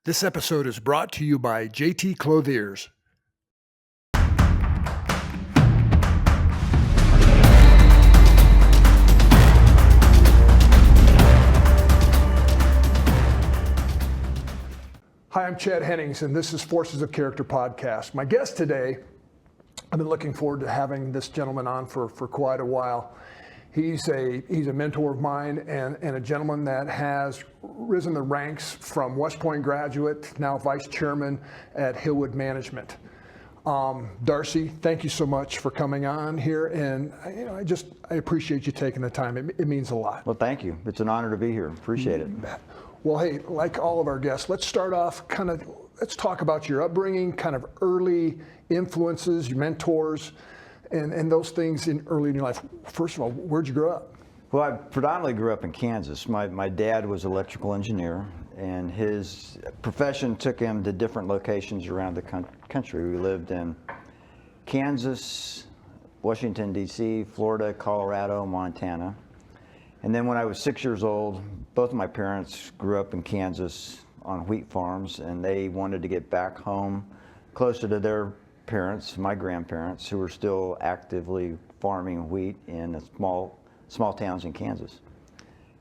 This episode is brought to you by JT Clothiers. Hi, I'm Chad Hennings, and this is Forces of Character podcast. My guest today, I've been looking forward to having this gentleman on for quite a while. He's a mentor of mine and a gentleman that has risen the ranks from West Point graduate, now vice chairman at Hillwood Management. Darcy, thank you so much for coming on here, and I appreciate you taking the time. It means a lot. Well, thank you. It's an honor to be here. Appreciate it. Well, hey, like all of our guests, let's start off let's talk about your upbringing, kind of early influences, your mentors, and those things early in your life. First of all, where'd you grow up? Well, I predominantly grew up in Kansas. My dad was an electrical engineer, and his profession took him to different locations around the country. We lived in Kansas, Washington, D.C., Florida, Colorado, Montana. And then when I was 6 years old, both of my parents grew up in Kansas on wheat farms, and they wanted to get back home closer to their parents, my grandparents, who were still actively farming wheat in small towns in Kansas.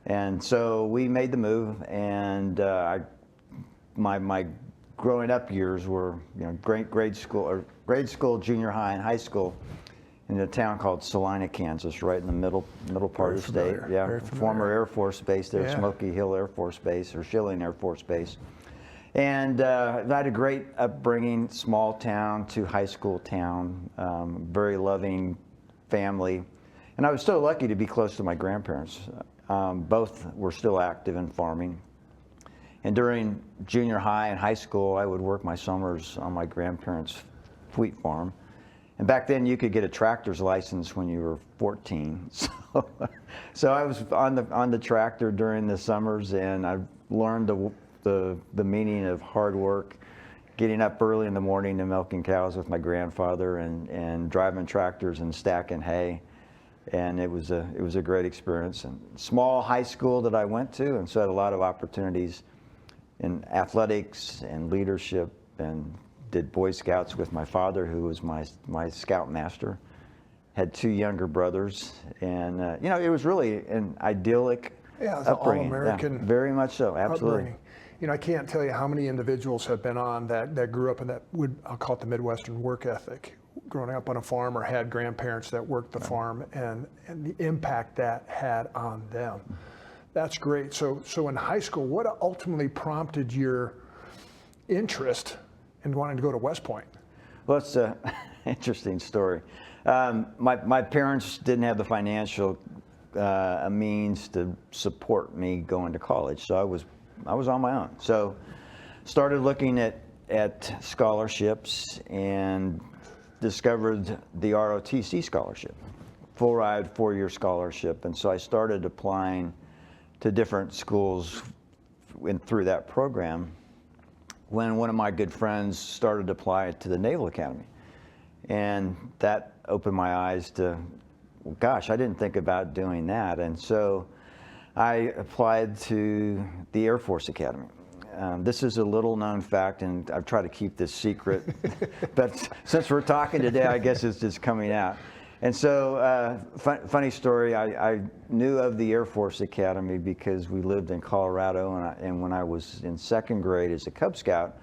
And so we made the move, and my growing up years were grade school, junior high, and high school in a town called Salina, Kansas, right in the middle part of the state. Yeah, former Air Force Base there, yeah. Smoky Hill Air Force Base, or Schilling Air Force Base. And I had a great upbringing, small town to high school town, very loving family. And I was so lucky to be close to my grandparents. Both were still active in farming. And during junior high and high school, I would work my summers on my grandparents' wheat farm. And back then, you could get a tractor's license when you were 14. So I was on the tractor during the summers, and I learned the meaning of hard work, getting up early in the morning and milking cows with my grandfather, and driving tractors and stacking hay. And it was a great experience. And small high school that I went to, and so I had a lot of opportunities in athletics and leadership, and did Boy Scouts with my father, who was my scout master. Had two younger brothers, and it was really an idyllic upbringing. All-American. Yeah, very much so, absolutely. Upbringing. I can't tell you how many individuals have been on that grew up in that I'll call it the Midwestern work ethic, growing up on a farm or had grandparents that worked the farm, and the impact that had on them. That's great. So in high school, what ultimately prompted your interest in wanting to go to West Point? Well, it's an interesting story. My parents didn't have the financial means to support me going to college, so I was on my own. So started looking at scholarships and discovered the ROTC scholarship, full ride 4-year scholarship. And so I started applying to different schools through that program, when one of my good friends started to apply to the Naval Academy. And that opened my eyes to, gosh, I didn't think about doing that. And so I applied to the Air Force Academy. This is a little known fact, and I've tried to keep this secret, but since we're talking today, I guess it's just coming out. And so, funny story, I knew of the Air Force Academy because we lived in Colorado, and when I was in second grade as a Cub Scout,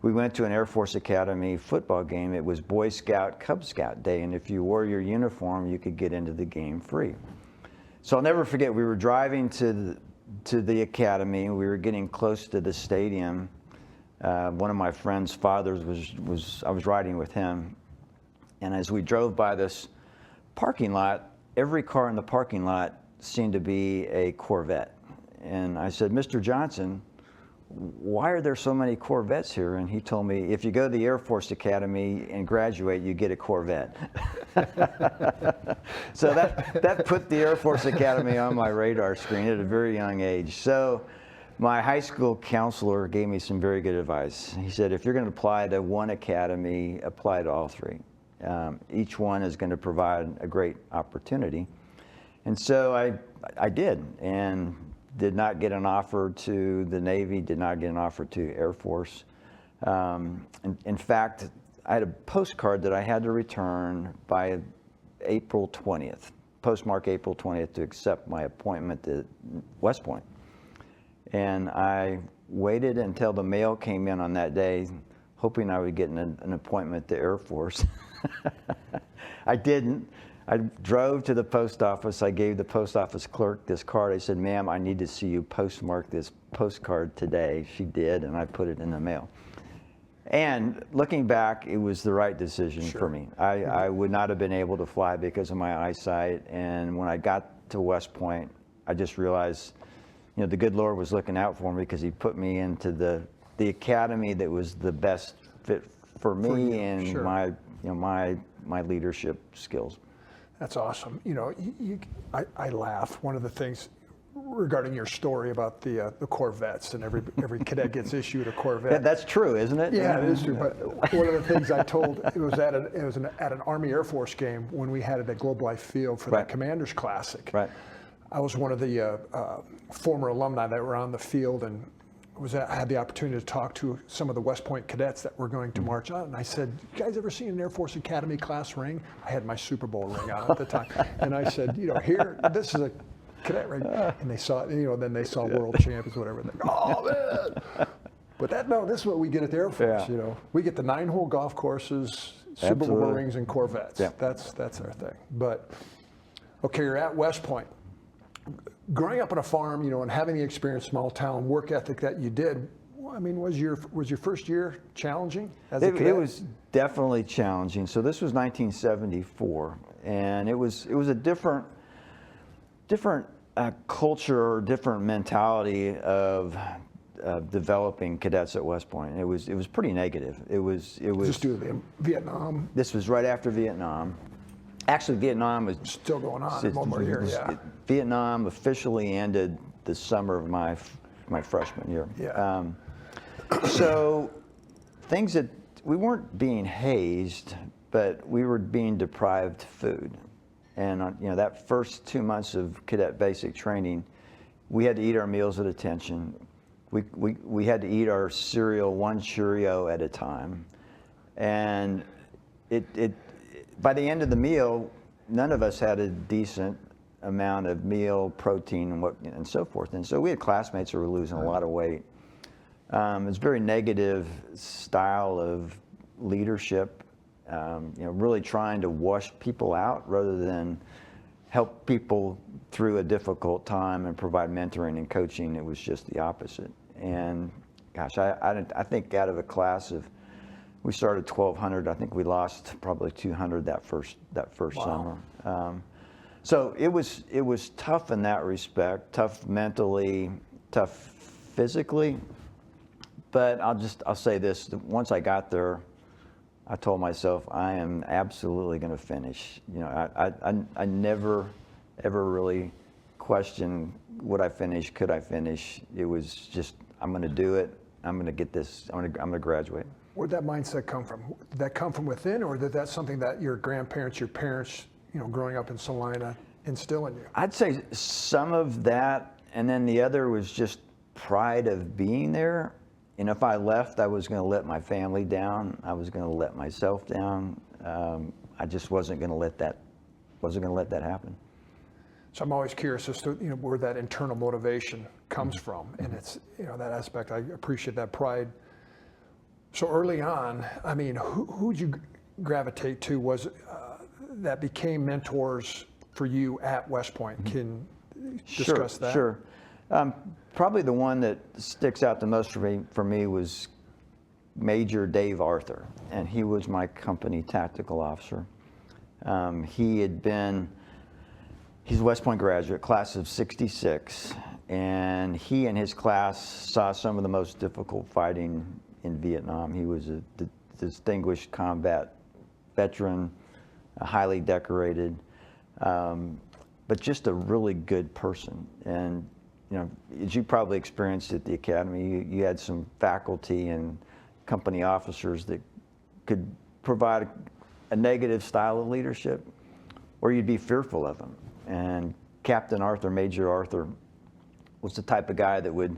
we went to an Air Force Academy football game. It was Boy Scout, Cub Scout Day, and if you wore your uniform, you could get into the game free. So I'll never forget, we were driving to the academy. We were getting close to the stadium. One of my friend's fathers I was riding with him, and as we drove by this parking lot, every car in the parking lot seemed to be a Corvette. And I said, Mr. Johnson, why are there so many Corvettes here? And he told me, if you go to the Air Force Academy and graduate, you get a Corvette. So that put the Air Force Academy on my radar screen at a very young age. So my high school counselor gave me some very good advice. He said, if you're going to apply to one academy, apply to all three. Each one is going to provide a great opportunity. And so I did, and did not get an offer to the Navy, did not get an offer to Air Force. In fact, I had a postcard that I had to return by April 20th, postmark April 20th, to accept my appointment at West Point. And I waited until the mail came in on that day, hoping I would get an appointment at the Air Force. I didn't. I drove to the post office. I gave the post office clerk this card. I said, "Ma'am, I need to see you postmark this postcard today." She did, and I put it in the mail. And looking back, it was the right decision for me. I would not have been able to fly because of my eyesight. And when I got to West Point, I just realized, you know, the good Lord was looking out for me, because He put me into the academy that was the best fit for me and my, you know, my leadership skills. That's awesome. You know, I laugh. One of the things regarding your story about the Corvettes, and every cadet gets issued a Corvette. Yeah, that's true, isn't it? Yeah, it is true. But one of the things I told, it was at an Army Air Force game when we had it at Globe Life Field for the Commanders Classic. Right. I was one of the former alumni that were on the field, and I had the opportunity to talk to some of the West Point cadets that were going to march on. And I said, "You guys ever seen an Air Force Academy class ring?" I had my Super Bowl ring on at the time. And I said, "You know, here, this is a cadet ring." And they saw, you know, then they saw world champions, whatever. And they go, "Oh, man." But this is what we get at the Air Force, you know. We get the 9-hole golf courses, Super Bowl rings, and Corvettes. Yeah. That's our thing. But, okay, you're at West Point. Growing up on a farm, you know, and having the experience, small town work ethic that you did, I mean, was your first year challenging as a cadet? It was definitely challenging. So this was 1974, and it was a different culture, different mentality of developing cadets at West Point. It was pretty negative. It was just due to Vietnam. This was right after Vietnam. Actually, Vietnam was still going on. One more year, yeah. Vietnam officially ended the summer of my freshman year. Yeah. So things that we weren't being hazed, but we were being deprived food. And you know, that first 2 months of cadet basic training, we had to eat our meals at attention. We had to eat our cereal, one Cheerio at a time, and by the end of the meal, none of us had a decent amount of meal, protein, and so forth. And so we had classmates who were losing a lot of weight. It's a very negative style of leadership, you know, really trying to wash people out rather than help people through a difficult time and provide mentoring and coaching. It was just the opposite. And gosh, I think out of a class of, we started 1,200. I think we lost probably 200 that first summer. So it was tough in that respect, tough mentally, tough physically. But I'll say this: once I got there, I told myself I am absolutely going to finish. You know, I never ever really questioned would I finish, could I finish. It was just, I'm going to do it. I'm going to get this. I'm going to graduate. Where'd that mindset come from? Did that come from within, or did that something that your grandparents, your parents, you know, growing up in Salina, instill in you? I'd say some of that, and then the other was just pride of being there. And if I left, I was going to let my family down. I was going to let myself down. I just wasn't going to let that happen. So I'm always curious as to, you know, where that internal motivation comes from, and it's, you know, that aspect. I appreciate that pride. So early on, I mean, who'd you gravitate to that became mentors for you at West Point? Can you discuss that? Sure. Probably the one that sticks out the most for me was Major Dave Arthur, and he was my company tactical officer. He's a West Point graduate, class of '66, and he and his class saw some of the most difficult fighting in Vietnam. He was a distinguished combat veteran, highly decorated, but just a really good person. And you know, as you probably experienced at the academy, you had some faculty and company officers that could provide a negative style of leadership, or you'd be fearful of them. And Captain Arthur, Major Arthur, was the type of guy that would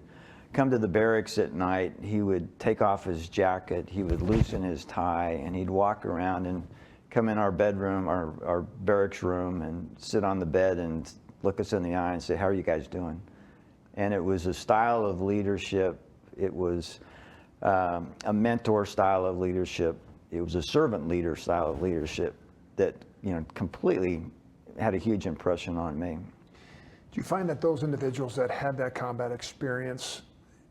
come to the barracks at night. He would take off his jacket, he would loosen his tie, and he'd walk around and come in our bedroom, our barracks room, and sit on the bed and look us in the eye and say, "How are you guys doing?" And it was a style of leadership. It was a mentor style of leadership. It was a servant leader style of leadership that, you know, completely had a huge impression on me. Do you find that those individuals that had that combat experience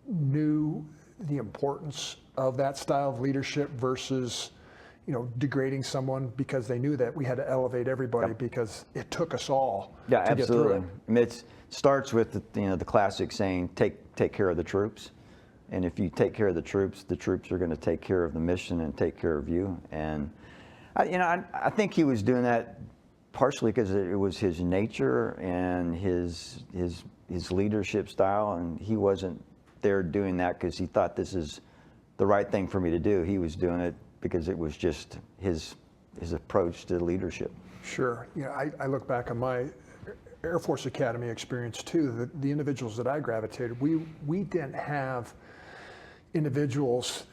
knew the importance of that style of leadership versus, you know, degrading someone because they knew that we had to elevate everybody because it took us all to absolutely. get through it? I mean, it starts with the classic saying, take care of the troops. And if you take care of the troops are going to take care of the mission and take care of you. And I think he was doing that partially because it was his nature and his leadership style, and he wasn't there doing that because he thought this is the right thing for me to do. He was doing it because it was just his approach to leadership. Sure. You know, I look back on my Air Force Academy experience too. The individuals that I gravitated, we didn't have individuals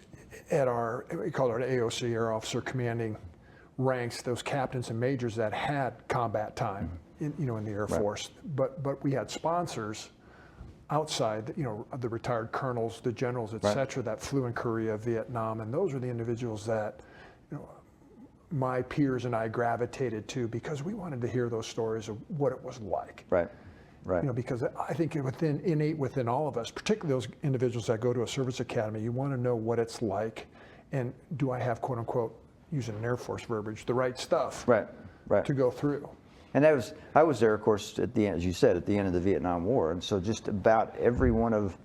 at we call it our AOC, Air Officer Commanding ranks, those captains and majors that had combat time in the Air Force. But we had sponsors outside, the retired colonels, the generals, et cetera, that flew in Korea, Vietnam, and those are the individuals that, my peers and I gravitated to because we wanted to hear those stories of what it was like. Right. Because I think innate within all of us, particularly those individuals that go to a service academy, you want to know what it's like, and do I have, quote unquote, using an Air Force verbiage, the right stuff to go through. And I was there, of course, at the end, as you said, at the end of the Vietnam War, and so just about every one of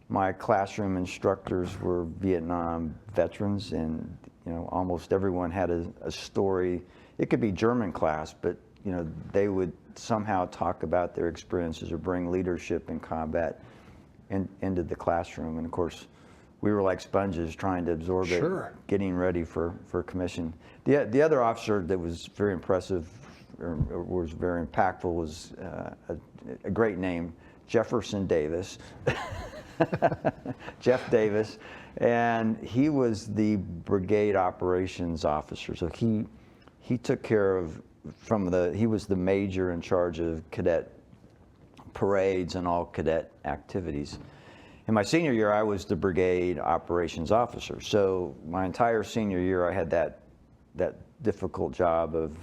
my classroom instructors were Vietnam veterans, and almost everyone had a story. It could be German class, but they would somehow talk about their experiences or bring leadership in combat into the classroom. And of course, we were like sponges trying to absorb it, getting ready for commission. The other officer that was very impressive or was very impactful was a great name, Jefferson Davis. Jeff Davis, and he was the brigade operations officer. So he took care of he was the major in charge of cadet parades and all cadet activities. In my senior year, I was the brigade operations officer. So my entire senior year, I had that difficult job of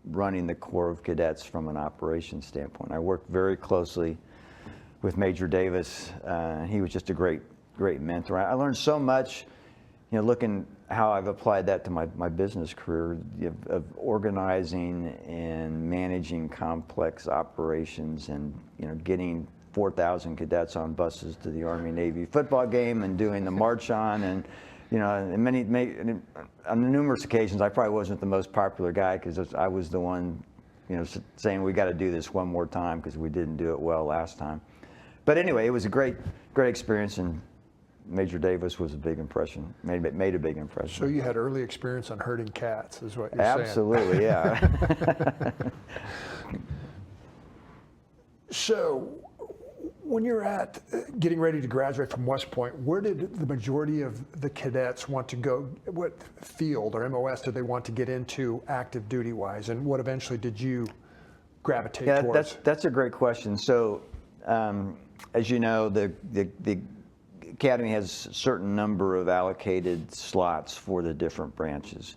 running the Corps of Cadets from an operations standpoint. I worked very closely with Major Davis. He was just a great mentor. I learned so much, looking how I've applied that to my business career, of organizing and managing complex operations, and getting 4,000 cadets on buses to the Army-Navy football game and doing the march on, and on numerous occasions I probably wasn't the most popular guy because I was the one saying we got to do this one more time because we didn't do it well last time. But anyway, it was a great experience, and Major Davis was a big impression, made a big impression. So you had early experience on herding cats, is what you're Absolutely, saying. Yeah. So when you're getting ready to graduate from West Point, where did the majority of the cadets want to go? What field or MOS did they want to get into active duty wise, and what eventually did you gravitate towards? That's a great question. So as you know, the Academy has a certain number of allocated slots for the different branches.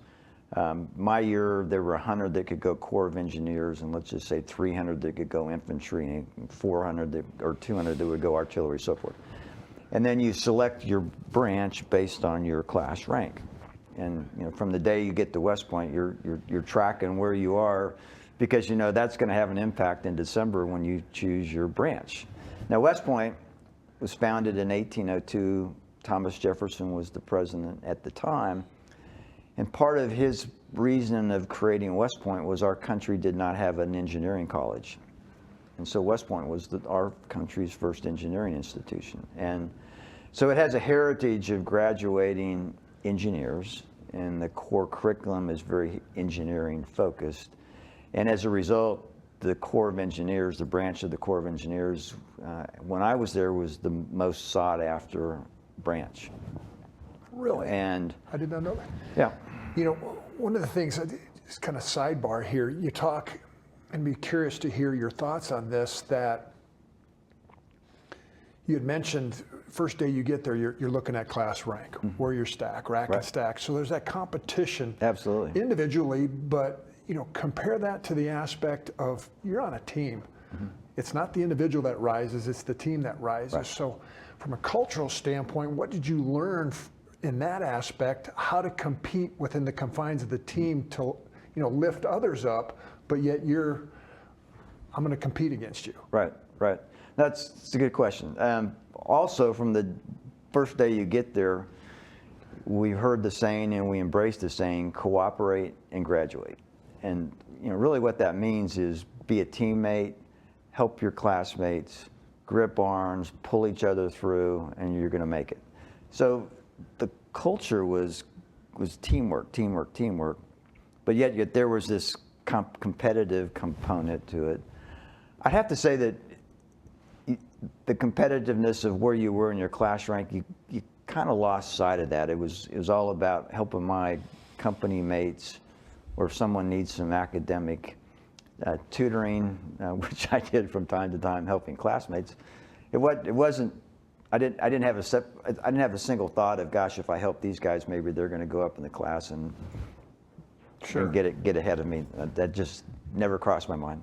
My year, there were 100 that could go Corps of Engineers, and let's just say 300 that could go infantry, and 400 or 200 that would go artillery, so forth. And then you select your branch based on your class rank. And from the day you get to West Point, you're tracking where you are, because that's going to have an impact in December when you choose your branch. Now, West Point was founded in 1802. Thomas Jefferson was the president at the time. And part of his reason of creating West Point was our country did not have an engineering college. And so West Point was our country's first engineering institution. And so it has a heritage of graduating engineers, and the core curriculum is very engineering focused. And as a result, the Corps of Engineers, the branch of the Corps of Engineers, when I was there, was the most sought after branch. Really? And I did not know that. yeah, You know, one of the things, just kind of sidebar here, you talk, and be curious to hear your thoughts on this, that you had mentioned first day you get there, you're looking at class rank, where you're stacked, rack and stack. So there's that competition. absolutely. Individually, but you know, compare that to the aspect of you're on a team. It's not the individual that rises, it's the team that rises. Right. So from a cultural standpoint, what did you learn in that aspect, how to compete within the confines of the team to, you know, lift others up, but yet I'm going to compete against you? Right, right. That's a good question. Also, from the first day you get there, we heard the saying and we embraced the saying, cooperate and graduate. And you know, really what that means is be a teammate, help your classmates, grip arms, pull each other through, and you're going to make it. So the culture was teamwork, teamwork, teamwork, but yet there was this competitive component to it. I'd have to say that the competitiveness of where you were in your class rank, you kind of lost sight of that. It was all about helping my company mates, or if someone needs some academic tutoring, which I did from time to time, helping classmates. It wasn't. I didn't have a single thought of, gosh, if I help these guys, maybe they're going to go up in the class and get ahead of me. That just never crossed my mind.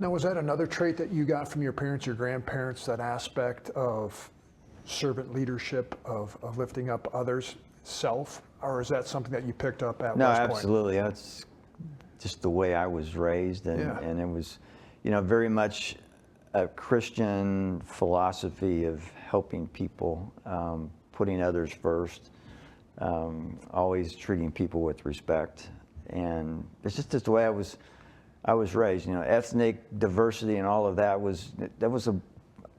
Now, was that another trait that you got from your parents, your grandparents, that aspect of servant leadership, of lifting up others, self, or is that something that you picked up at West Point? No, absolutely. That's just the way I was raised, and it was, you know, very much a Christian philosophy of helping people, putting others first, always treating people with respect, and it's just the way I was raised. You know, ethnic diversity and all of that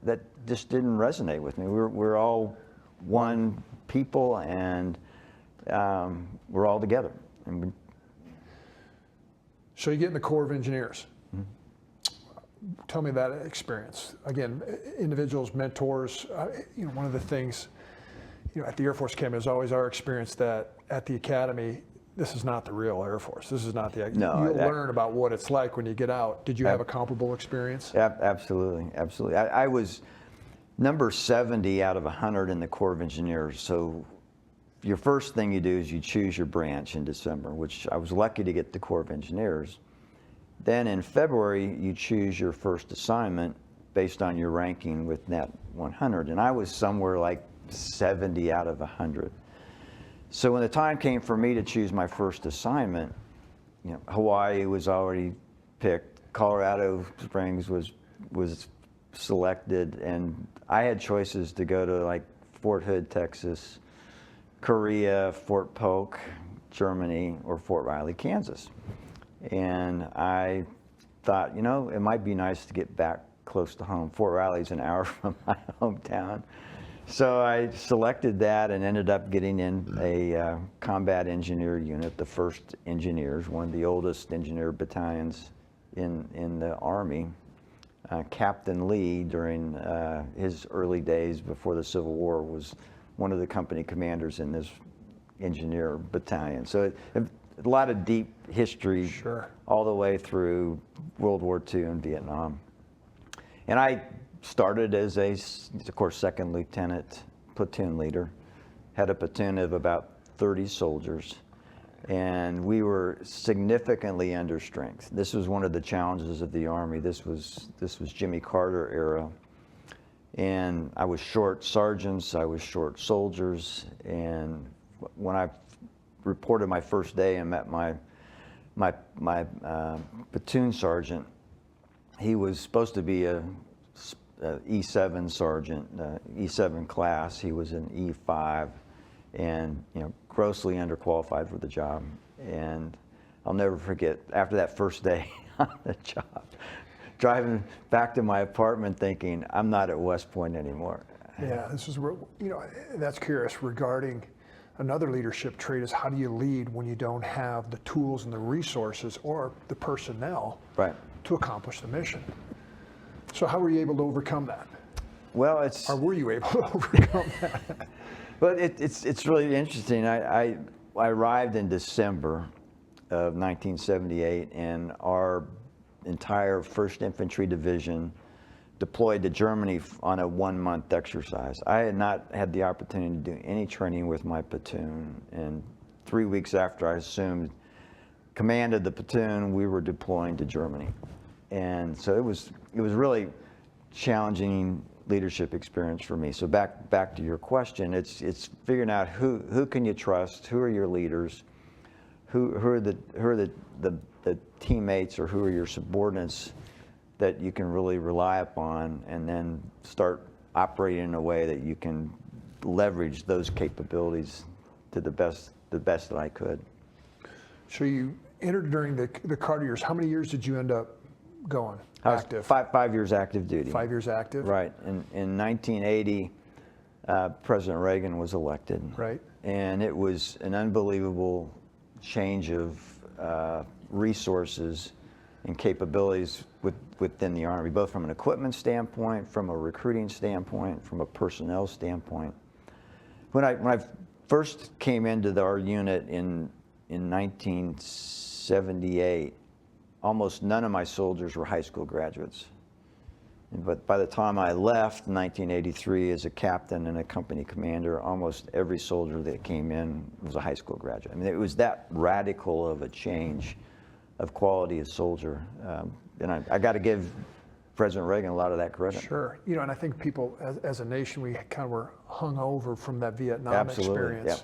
that just didn't resonate with me. We're all one people, and we're all together. And so you get in the Corps of Engineers. Tell me that experience. Again, individuals, mentors. You know, one of the things, you know, at the Air Force Academy is always our experience that at the Academy, this is not the real Air Force. This is not the. No, you'll learn about what it's like when you get out. Did you have a comparable experience? Absolutely, absolutely. I was number 70 out of 100 in the Corps of Engineers. So your first thing you do is you choose your branch in December, which I was lucky to get the Corps of Engineers. Then in February, you choose your first assignment based on your ranking with Net 100. And I was somewhere like 70 out of 100. So when the time came for me to choose my first assignment, you know, Hawaii was already picked, Colorado Springs was selected, and I had choices to go to like Fort Hood, Texas, Korea, Fort Polk, Germany, or Fort Riley, Kansas. And I thought, you know, it might be nice to get back close to home. Fort Riley's an hour from my hometown. So I selected that and ended up getting in a combat engineer unit, the 1st Engineers, one of the oldest engineer battalions in the Army. Captain Lee, during his early days before the Civil War, was one of the company commanders in this engineer battalion. So a lot of deep history, sure, all the way through World War II and Vietnam. And I started as of course, 2nd lieutenant, platoon leader, had a platoon of about 30 soldiers, and we were significantly under strength. This was one of the challenges of the Army. This was Jimmy Carter era, and I was short sergeants, I was short soldiers, and when I reported my first day and met my platoon sergeant, he was supposed to be a E7 sergeant, E7 class. He was an E5, and you know, grossly underqualified for the job. And I'll never forget, after that first day on the job, driving back to my apartment thinking, I'm not at West Point anymore. Yeah, this is where, you know, that's curious regarding another leadership trait is how do you lead when you don't have the tools and the resources or the personnel, right, to accomplish the mission. So how were you able to overcome that? Well, Or were you able to overcome that? but it's really interesting. I arrived in December of 1978, and our entire 1st Infantry Division deployed to Germany on a 1-month exercise. I had not had the opportunity to do any training with my platoon, and 3 weeks after I assumed command of the platoon, we were deploying to Germany. And so it was really challenging leadership experience for me. So back to your question, it's figuring out who can you trust, who are your leaders, who are the teammates, or who are your subordinates that you can really rely upon, and then start operating in a way that you can leverage those capabilities to the best that I could. So you entered during the Carter years. How many years did you end up going active? Five years active duty. 5 years active? Right. In 1980, President Reagan was elected. Right. And it was an unbelievable change of resources and capabilities within the Army, both from an equipment standpoint, from a recruiting standpoint, from a personnel standpoint. When I first came into our unit in 1978, almost none of my soldiers were high school graduates. But by the time I left in 1983 as a captain and a company commander, almost every soldier that came in was a high school graduate. I mean, it was that radical of a change of quality as soldier. And I got to give President Reagan a lot of that credit. Sure. You know, and I think people, as a nation, we kind of were hung over from that Vietnam experience.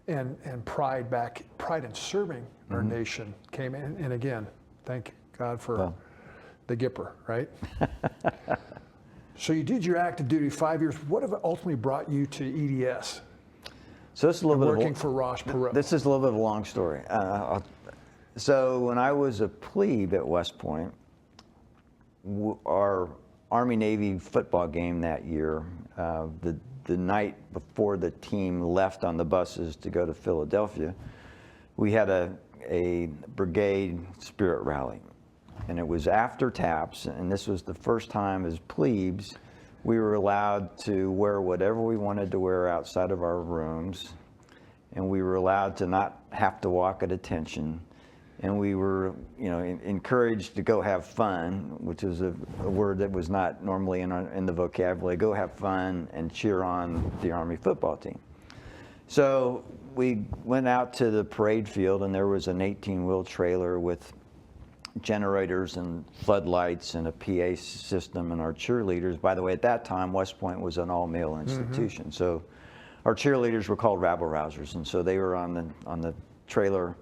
Yep. And pride in serving our nation came in. And again, thank God for the Gipper, right? So you did your active duty 5 years. What have ultimately brought you to EDS? So this is a little bit working for Ross Perot. This is a little bit of a long story. So when I was a plebe at West Point, our Army-Navy football game that year, the night before the team left on the buses to go to Philadelphia, we had a brigade spirit rally. And it was after taps, and this was the first time as plebes we were allowed to wear whatever we wanted to wear outside of our rooms, and we were allowed to not have to walk at attention, and we were, encouraged to go have fun, which is a word that was not normally in the vocabulary. Go have fun and cheer on the Army football team. So we went out to the parade field, and there was an 18-wheel trailer with generators and floodlights and a PA system, and our cheerleaders. By the way, at that time, West Point was an all-male institution, so our cheerleaders were called rabble-rousers, and so they were on the trailer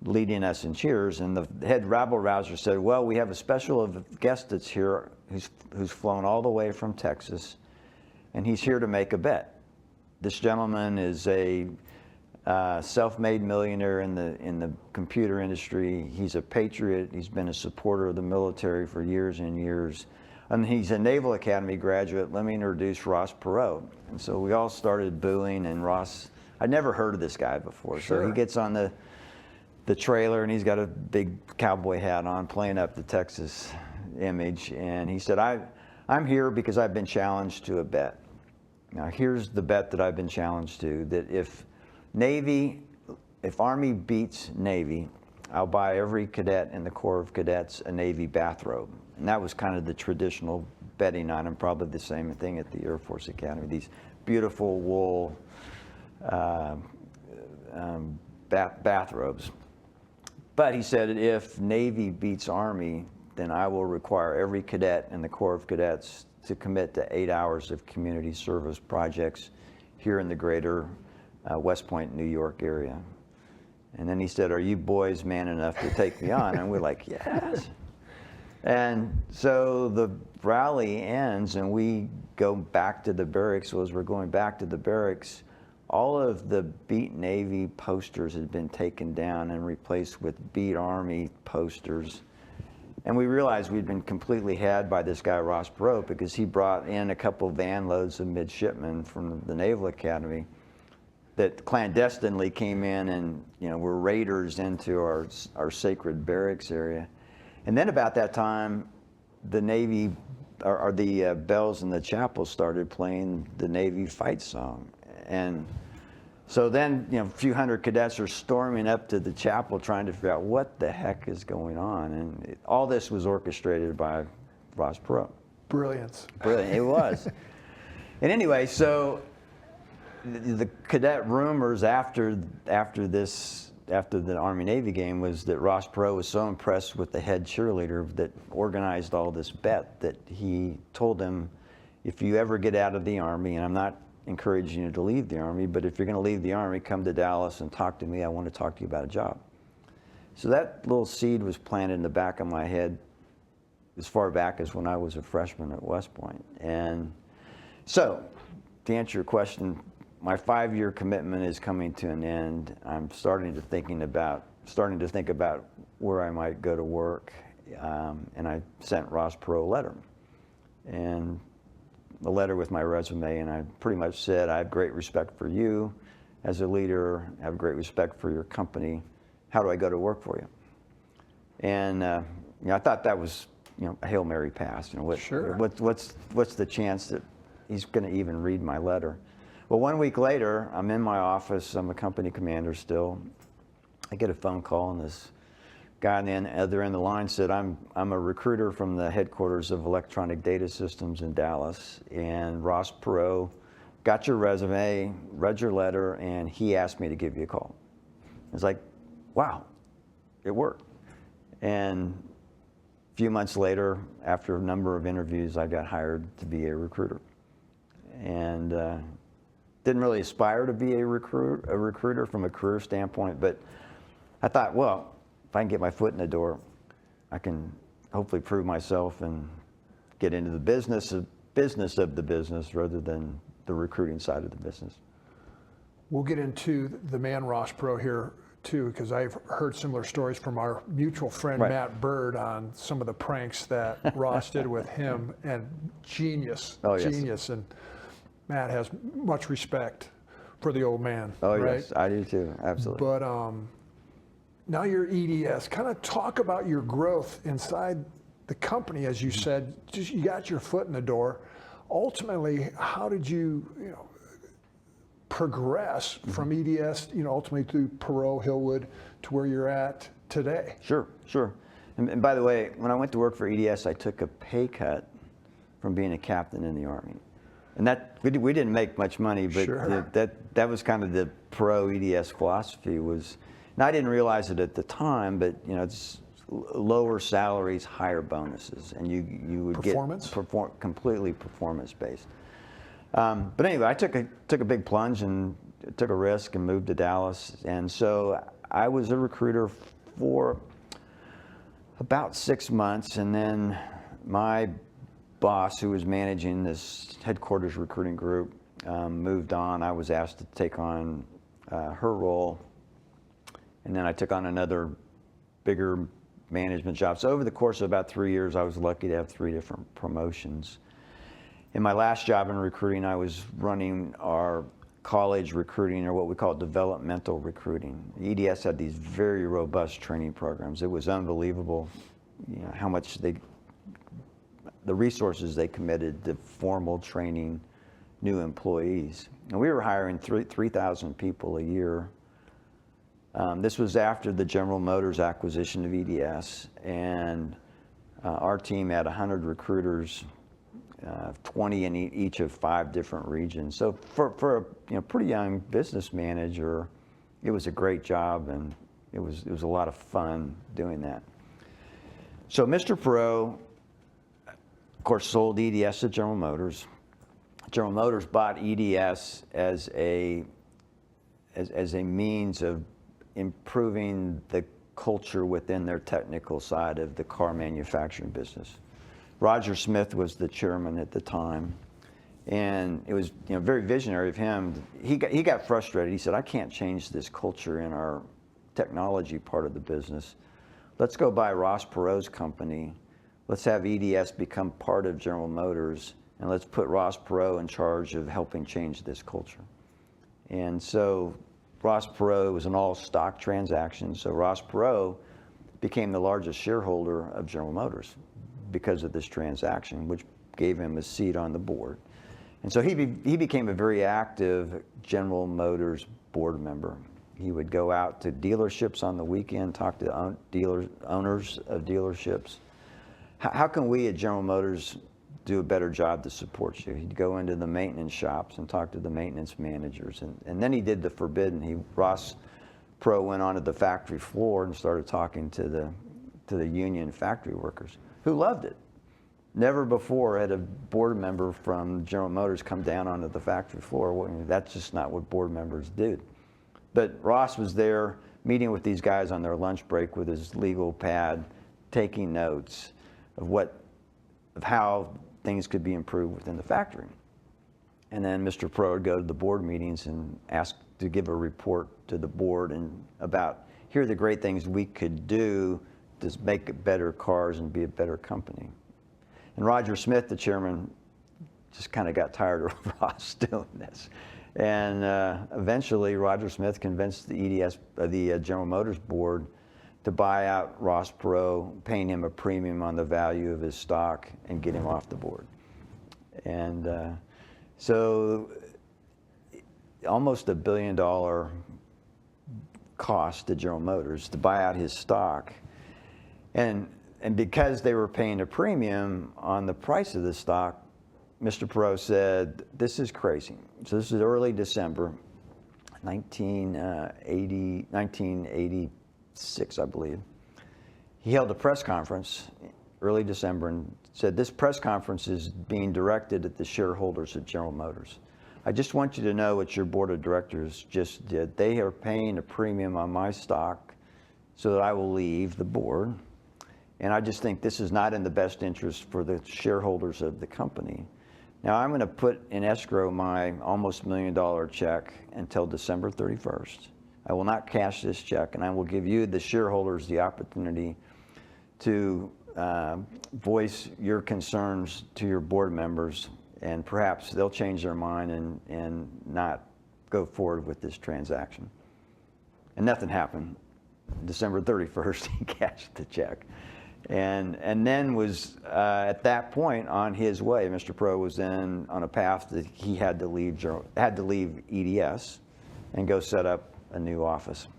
leading us in cheers. And the head rabble-rouser said, "Well, we have a special guest that's here who's flown all the way from Texas, and he's here to make a bet. This gentleman is a self-made millionaire in the computer industry. He's a patriot. He's been a supporter of the military for years and years. And he's a Naval Academy graduate. Let me introduce Ross Perot." And so we all started booing, and Ross, I'd never heard of this guy before. Sure. So he gets on the trailer, and he's got a big cowboy hat on, playing up the Texas image. And he said, I'm here because I've been challenged to a bet. Now, here's the bet that I've been challenged to, that if Army beats Navy, I'll buy every cadet in the Corps of Cadets a Navy bathrobe. And that was kind of the traditional betting item, probably the same thing at the Air Force Academy, these beautiful wool bathrobes. But he said, if Navy beats Army, then I will require every cadet in the Corps of Cadets to commit to 8 hours of community service projects here in the greater West Point, New York area. And then he said, "Are you boys man enough to take me on?" And we're like, "Yes." And so the rally ends, and we go back to the barracks. So as we're going back to the barracks, all of the Beat Navy posters had been taken down and replaced with Beat Army posters. And we realized we'd been completely had by this guy, Ross Perot, because he brought in a couple van loads of midshipmen from the Naval Academy that clandestinely came in and were raiders into our sacred barracks area. And then about that time, the Navy, or the bells in the chapel started playing the Navy fight song. And so then, a few hundred cadets are storming up to the chapel trying to figure out what the heck is going on. And all this was orchestrated by Ross Perot. Brilliance. Brilliant, it was. And anyway, so the cadet rumors after the Army-Navy game was that Ross Perot was so impressed with the head cheerleader that organized all this bet that he told them, if you ever get out of the Army, and I'm not encouraging you to leave the Army, but if you're going to leave the Army, come to Dallas and talk to me. I want to talk to you about a job. So that little seed was planted in the back of my head as far back as when I was a freshman at West Point. And so, to answer your question, my 5-year commitment is coming to an end. I'm starting to think about where I might go to work, and I sent Ross Perot a letter, and a letter with my resume, and I pretty much said, I have great respect for you as a leader, I have great respect for your company. How do I go to work for you? And I thought that was a Hail Mary pass. Sure. What's the chance that he's going to even read my letter? Well, 1 week later, I'm in my office. I'm a company commander still. I get a phone call, and this guy on the other end of the line said, I'm a recruiter from the headquarters of Electronic Data Systems in Dallas, and Ross Perot got your resume, read your letter, and he asked me to give you a call. It's like, wow, it worked. And a few months later, after a number of interviews, I got hired to be a recruiter. And didn't really aspire to be a recruiter from a career standpoint, but I thought, well, if I can get my foot in the door, I can hopefully prove myself and get into the business of the business rather than the recruiting side of the business. We'll get into the man Ross Perot here too, because I've heard similar stories from our mutual friend Right. Matt Bird on some of the pranks that Ross did with him, and genius. And Matt has much respect for the old man. Oh, right? yes, I do too, absolutely. But now you're EDS. Kind of talk about your growth inside the company, as you said. Just you got your foot in the door. Ultimately, how did you, progress from EDS, ultimately through Perot, Hillwood, to where you're at today? Sure. And by the way, when I went to work for EDS, I took a pay cut from being a captain in the Army. And that we didn't make much money, but Sure. that was kind of the Perot EDS philosophy was, and I didn't realize it at the time, but it's lower salaries, higher bonuses, and you would Performance? get completely performance based. But anyway, I took a big plunge and took a risk and moved to Dallas, and so I was a recruiter for about 6 months, and then my boss, who was managing this headquarters recruiting group, moved on. I was asked to take on her role, and then I took on another bigger management job. So over the course of about 3 years, I was lucky to have 3 different promotions. In my last job in recruiting, I was running our college recruiting, or what we call developmental recruiting. EDS had these very robust training programs. It was unbelievable, how much the resources they committed to formal training new employees. And we were hiring 3,000 people a year. This was after the General Motors acquisition of EDS, and our team had 100 recruiters, 20 in each of 5 different regions. So for a pretty young business manager, it was a great job, and it was a lot of fun doing that. So Mr. Perot, of course, sold EDS to General Motors. General Motors bought EDS as a means of improving the culture within their technical side of the car manufacturing business. Roger Smith was the chairman at the time, and it was very visionary of him. He got frustrated. He said, I can't change this culture in our technology part of the business. Let's go buy Ross Perot's company. Let's have EDS become part of General Motors, and let's put Ross Perot in charge of helping change this culture. And so Ross Perot was an all-stock transaction. So Ross Perot became the largest shareholder of General Motors because of this transaction, which gave him a seat on the board. And so he became a very active General Motors board member. He would go out to dealerships on the weekend, talk to owners of dealerships. How can we at General Motors do a better job to support you? He'd go into the maintenance shops and talk to the maintenance managers. And then he did the forbidden. Ross Perot went onto the factory floor and started talking to the union factory workers, who loved it. Never before had a board member from General Motors come down onto the factory floor. Well, that's just not what board members do. But Ross was there meeting with these guys on their lunch break with his legal pad, taking notes of how things could be improved within the factory. And then Mr. Perot would go to the board meetings and ask to give a report to the board and about, here are the great things we could do to make better cars and be a better company. And Roger Smith, the chairman, just kind of got tired of Ross doing this. And eventually Roger Smith convinced the General Motors board to buy out Ross Perot, paying him a premium on the value of his stock and get him off the board. And so almost $1 billion cost to General Motors to buy out his stock. And because they were paying a premium on the price of the stock, Mr. Perot said, this is crazy. So this is early December, 1986, I believe. He held a press conference early December and said, this press conference is being directed at the shareholders at General Motors. I just want you to know what your board of directors just did. They are paying a premium on my stock so that I will leave the board. And I just think this is not in the best interest for the shareholders of the company. Now I'm going to put in escrow my almost $1 million check until December 31st. I will not cash this check, and I will give you, the shareholders, the opportunity to voice your concerns to your board members, and perhaps they'll change their mind and not go forward with this transaction. And nothing happened. December 31st, he cashed the check. And then was, at that point, on his way. Mr. Perot was then on a path that he had to leave EDS and go set up a new office.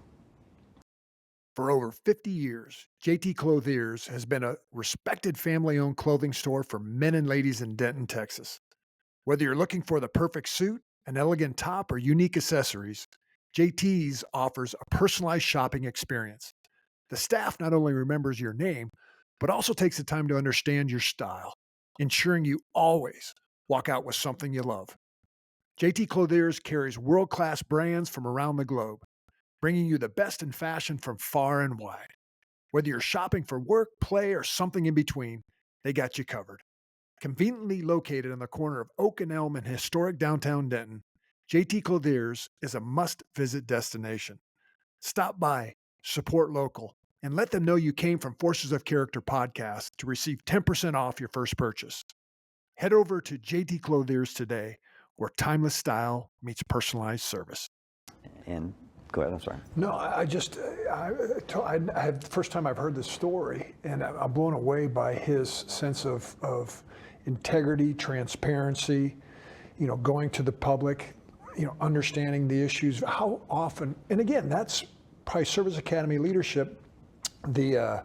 For over 50 years, JT Clothiers has been a respected family-owned clothing store for men and ladies in Denton, Texas. Whether you're looking for the perfect suit, an elegant top, or unique accessories, JT's offers a personalized shopping experience. The staff not only remembers your name, but also takes the time to understand your style, ensuring you always walk out with something you love. JT Clothiers carries world-class brands from around the globe, bringing you the best in fashion from far and wide. Whether you're shopping for work, play, or something in between, they got you covered. Conveniently located on the corner of Oak and Elm in historic downtown Denton, JT Clothiers is a must-visit destination. Stop by, support local, and let them know you came from Forces of Character podcast to receive 10% off your first purchase. Head over to JT Clothiers today, where timeless style meets personalized service. And go ahead, I'm sorry. No, I the first time I've heard this story, and I'm blown away by his sense of integrity, transparency, going to the public, understanding the issues. How often, and again, that's probably Service Academy leadership. The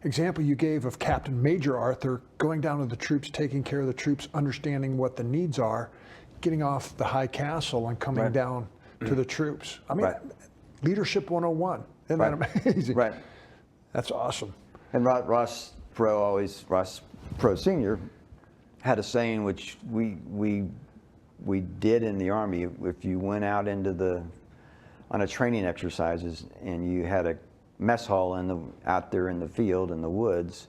example you gave of Captain Major Arthur going down to the troops, taking care of the troops, understanding what the needs are, getting off the high castle and coming down to the troops. I mean, leadership 101. Isn't that amazing? Right. That's awesome. And Ross Perot Sr. had a saying which we did in the Army. If you went out on a training exercises and you had a mess hall out there in the field in the woods,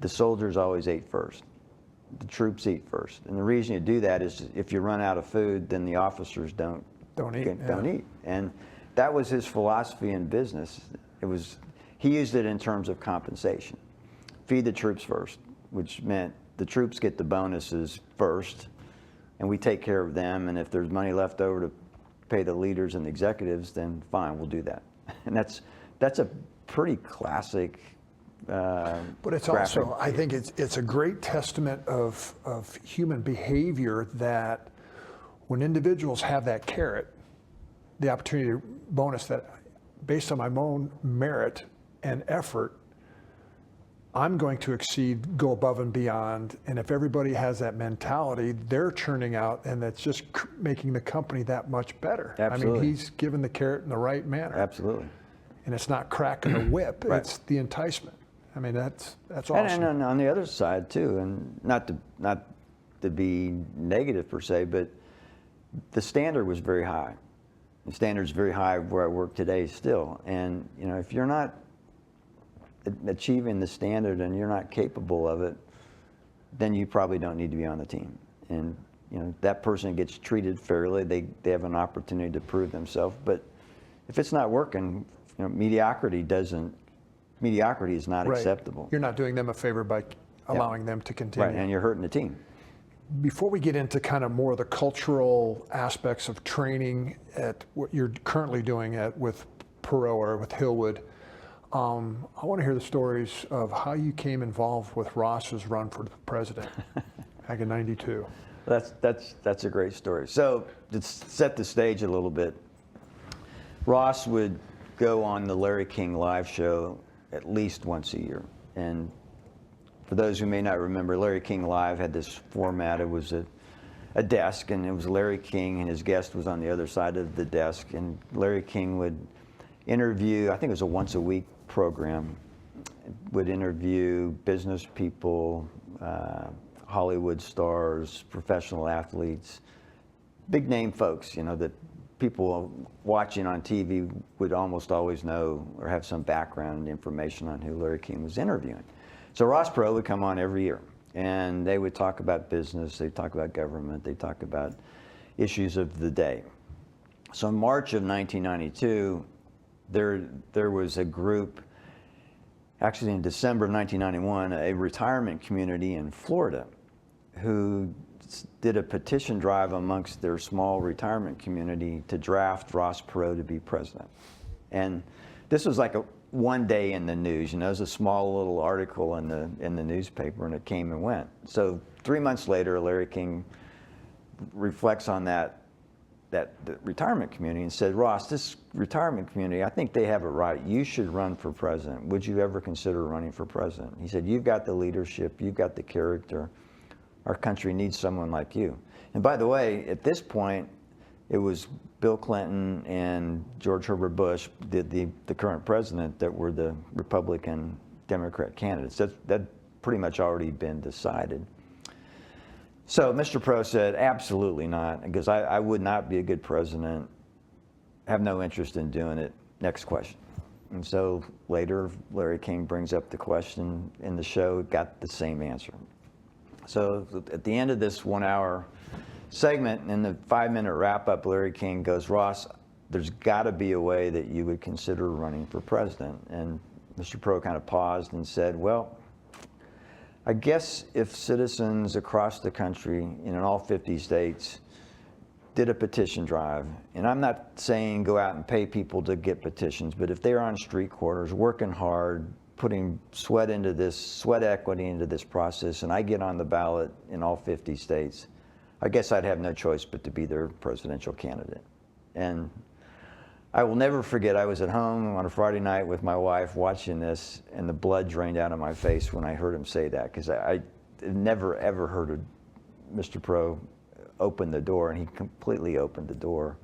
the soldiers always ate first. The troops eat first. And the reason you do that is if you run out of food, then the officers don't eat. And that was his philosophy in business. He used it in terms of compensation. Feed the troops first, which meant the troops get the bonuses first, and we take care of them. And if there's money left over to pay the leaders and the executives, then fine, we'll do that. And that's a pretty classic But it's graphic. also, I think it's a great testament of human behavior that when individuals have that carrot, the opportunity bonus that based on my own merit and effort, I'm going to exceed, go above and beyond. And if everybody has that mentality, they're churning out, and that's just making the company that much better. Absolutely. I mean, he's given the carrot in the right manner. Absolutely. And it's not cracking the whip, Right. it's the enticement. I mean, that's awesome. And on the other side too, and not to be negative per se, but the standard was very high. The standard's very high where I work today still. And you know, if you're not achieving the standard and you're not capable of it, then you probably don't need to be on the team. And you know, that person gets treated fairly. They have an opportunity to prove themselves. But if it's not working, you know, mediocrity is not Right. acceptable. You're not doing them a favor by allowing them to continue. Right, and you're hurting the team. Before we get into kind of more of the cultural aspects of training at what you're currently doing with Perot or with Hillwood, I want to hear the stories of how you came involved with Ross's run for president back in '92. That's a great story. So to set the stage a little bit, Ross would go on the Larry King live show at least once a year. And for those who may not remember, Larry King Live had this format. It was a desk, and it was Larry King, and his guest was on the other side of the desk. And Larry King would interview, I think it was a once a week program, would interview business people, Hollywood stars, professional athletes, big name folks, you know, that people watching on TV would almost always know or have some background information on who Larry King was interviewing. So Ross Perot would come on every year, and they would talk about business, they'd talk about government, they'd talk about issues of the day. So in March of 1992, there was a group, actually in December of 1991, a retirement community in Florida who did a petition drive amongst their small retirement community to draft Ross Perot to be president. And this was like one day in the news, you know, it was a small little article in the newspaper, and it came and went. So 3 months later, Larry King reflects on the retirement community and said, Ross, this retirement community, I think they have it right. You should run for president. Would you ever consider running for president? He said, you've got the leadership, you've got the character. Our country needs someone like you. And by the way, at this point, it was Bill Clinton and George Herbert Bush, the current president, that were the Republican Democrat candidates. That pretty much already been decided. So Mr. Perot said, absolutely not, because I would not be a good president, have no interest in doing it. Next question. And so later, Larry King brings up the question in the show, got the same answer. So at the end of this 1 hour segment, in the 5-minute wrap up, Larry King goes, Ross, there's got to be a way that you would consider running for president. And Mr. Perot kind of paused and said, well, I guess if citizens across the country, in all 50 states, did a petition drive, and I'm not saying go out and pay people to get petitions, but if they're on street corners working hard, putting sweat equity into this process, and I get on the ballot in all 50 states, I guess I'd have no choice but to be their presidential candidate. And I will never forget, I was at home on a Friday night with my wife watching this, and the blood drained out of my face when I heard him say that, because I never ever heard Mr. Perot open the door, and he completely opened the door.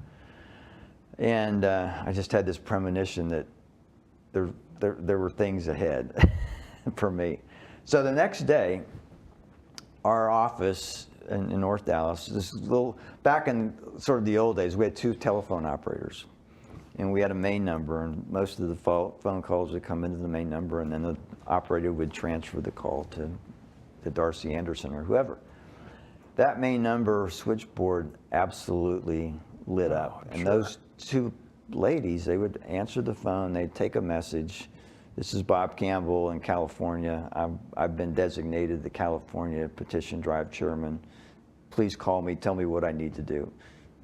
And I just had this premonition that there were things ahead for me. So the next day, our office in North Dallas, back in sort of the old days, we had 2 telephone operators. And we had a main number, and most of the phone calls would come into the main number, and then the operator would transfer the call to Darcy Anderson or whoever. That main number switchboard absolutely lit up. And those 2 ladies, they would answer the phone, they'd take a message. This is Bob Campbell in California. I've been designated the California Petition Drive Chairman. Please call me, tell me what I need to do.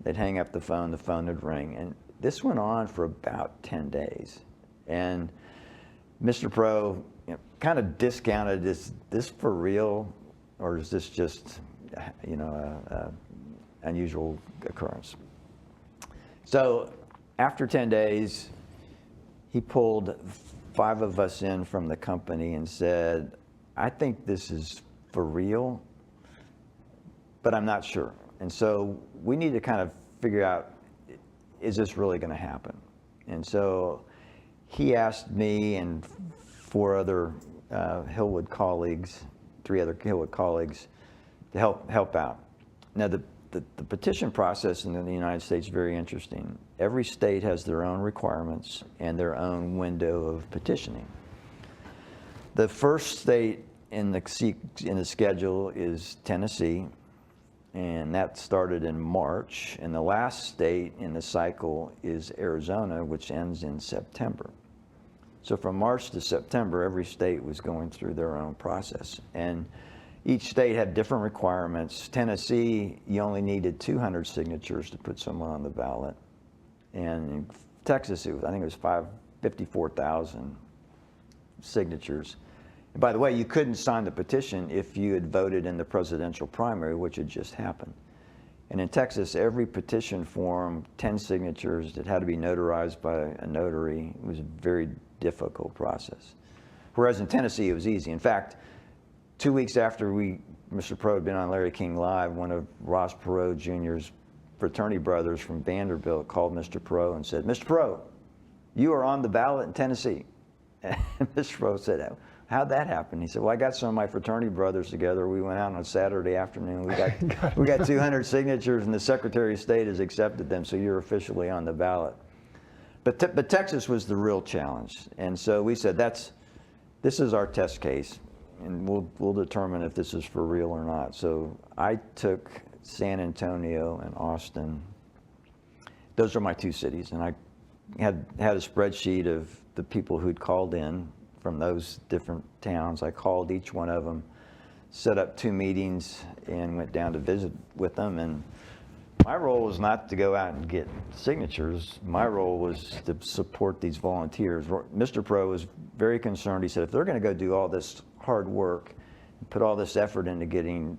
They'd hang up the phone would ring. And this went on for about 10 days. And Mr. Perot kind of discounted, is this for real, or is this just, a unusual occurrence? So after 10 days, he pulled 5 of us in from the company and said, I think this is for real, but I'm not sure. And so we need to kind of figure out, is this really going to happen? And so he asked me and 4 other Hillwood colleagues, 3 other Hillwood colleagues, to help out. Now the petition process in the United States is very interesting. Every state has their own requirements and their own window of petitioning. The first state in the schedule is Tennessee, and that started in March. And the last state in the cycle is Arizona, which ends in September. So from March to September, every state was going through their own process. And each state had different requirements. Tennessee, you only needed 200 signatures to put someone on the ballot. And in Texas, I think it was 54,000 signatures. And by the way, you couldn't sign the petition if you had voted in the presidential primary, which had just happened. And in Texas, every petition form, 10 signatures, that had to be notarized by a notary. It was a very difficult process. Whereas in Tennessee, it was easy. In fact, 2 weeks after Mr. Perot had been on Larry King Live, one of Ross Perot Jr.'s fraternity brothers from Vanderbilt called Mr. Perot and said, Mr. Perot, you are on the ballot in Tennessee. And Mr. Perot said, how'd that happen? He said, well, I got some of my fraternity brothers together. We went out on a Saturday afternoon. We got 200 signatures, and the Secretary of State has accepted them, so you're officially on the ballot. But Texas was the real challenge. And so we said, this is our test case, and we'll determine if this is for real or not. So I took San Antonio and Austin. Those are my 2 cities, and I had a spreadsheet of the people who'd called in from those different towns. I called each one of them, set up 2 meetings, and went down to visit with them. And my role was not to go out and get signatures. My role was to support these volunteers. Mr. Perot was very concerned. He said, if they're going to go do all this hard work and put all this effort into getting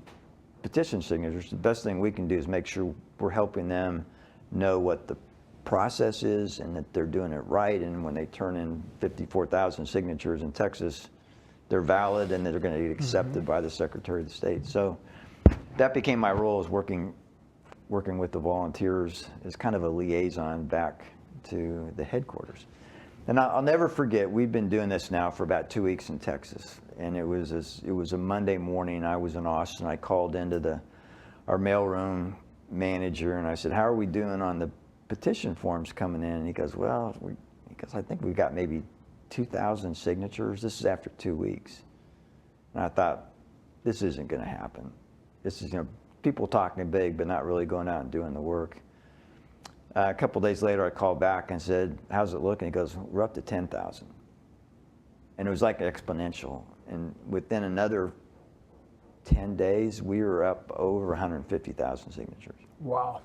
petition signatures, the best thing we can do is make sure we're helping them know what the process is and that they're doing it right. And when they turn in 54,000 signatures in Texas, they're valid and they're going to get accepted by the Secretary of State. So that became my role, as working with the volunteers as kind of a liaison back to the headquarters. And I'll never forget, we've been doing this now for about 2 weeks in Texas. And it was a Monday morning. I was in Austin. I called into our mailroom manager and I said, how are we doing on the petition forms coming in? And he goes, well, I think we've got maybe 2,000 signatures. This is after 2 weeks. And I thought, this isn't going to happen. This is, people talking big, but not really going out and doing the work. A couple days later, I called back and said, how's it looking? He goes, we're up to 10,000. And it was like exponential. And within another 10 days, we were up over 150,000 signatures. Wow.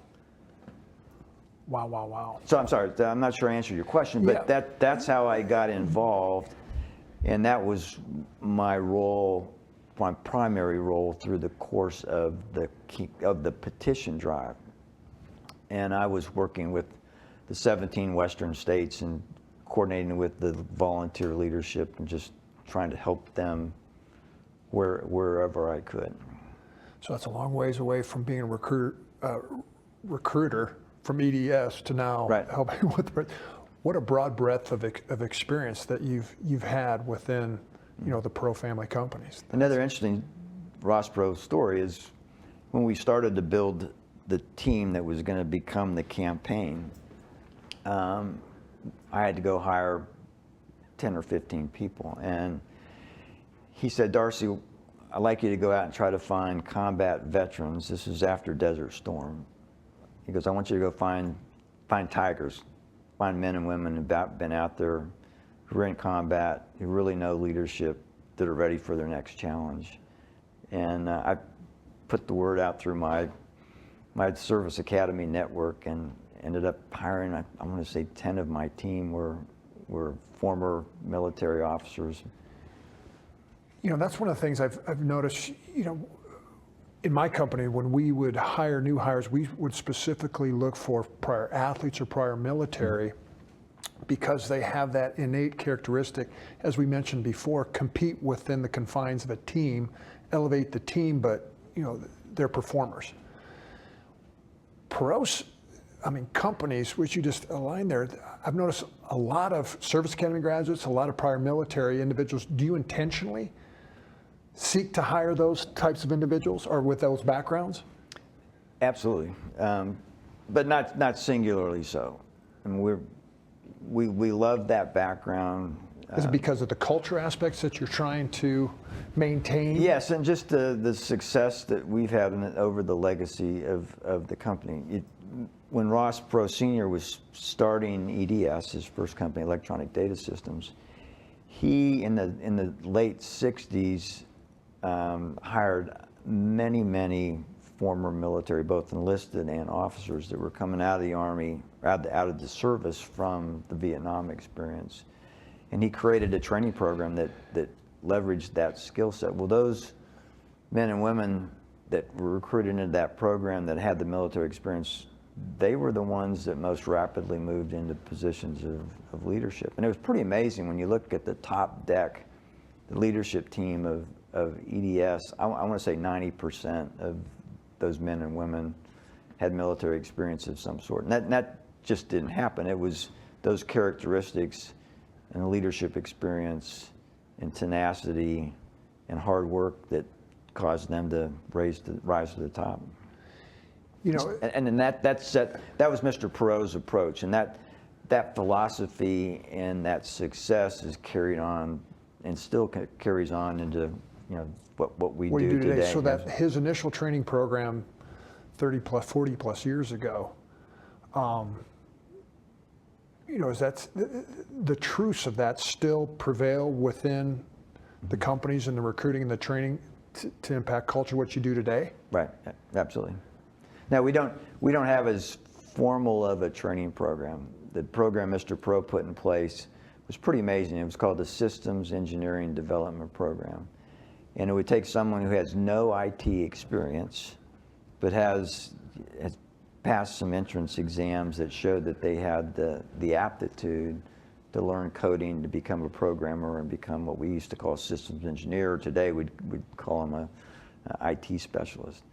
Wow, wow, wow. So I'm sorry, I'm not sure I answered your question, but that's how I got involved. And that was my role, my primary role through the course of the petition drive. And I was working with the 17 Western states and coordinating with the volunteer leadership and just trying to help them wherever I could. So that's a long ways away from being a recruiter from EDS to now helping with. What a broad breadth of experience that you've had within the Perot family companies. Another interesting Ross Perot story is when we started to build the team that was going to become the campaign. I had to go hire 10 or 15 people, and he said, Darcy, I'd like you to go out and try to find combat veterans. This is after Desert Storm. He goes, I want you to go find tigers, find men and women who've been out there, who are in combat, who really know leadership, that are ready for their next challenge. And I put the word out through my service academy network and ended up hiring, I want to say 10 of my team were former military officers, That's one of the things I've noticed, in my company, when we would hire new hires, we would specifically look for prior athletes or prior military because they have that innate characteristic, as we mentioned before, compete within the confines of a team, elevate the team, but they're performers. Companies, which you just aligned there, I've noticed a lot of service academy graduates, a lot of prior military individuals. Do you intentionally seek to hire those types of individuals or with those backgrounds? Absolutely, but not singularly so. I mean, we love that background. Is it because of the culture aspects that you're trying to maintain? Yes, and just the success that we've had over the legacy of the company. When Ross Perot Sr. was starting EDS, his first company, Electronic Data Systems, he in the late '60s hired many former military, both enlisted and officers that were coming out of the Army, out of the service from the Vietnam experience. And he created a training program that leveraged that skill set. Well, those men and women that were recruited into that program that had the military experience, they were the ones that most rapidly moved into positions of leadership. And it was pretty amazing when you look at the top deck, the leadership team of EDS, I want to say 90% of those men and women had military experience of some sort. And that just didn't happen. It was those characteristics and the leadership experience and tenacity and hard work that caused them to rise to the top. And that was Mr. Perot's approach, and that philosophy and that success is carried on and still carries on into what we do today. So that his initial training program 40 plus years ago, is that the truths of that still prevail within the companies and the recruiting and the training to impact culture, what you do today? Right, absolutely. Now we don't have as formal of a training program. The program Mr. Perot put in place was pretty amazing. It was called the Systems Engineering Development Program. And it would take someone who has no IT experience, but has passed some entrance exams that showed that they had the aptitude to learn coding, to become a programmer and become what we used to call a systems engineer. Today we'd call them a IT specialist.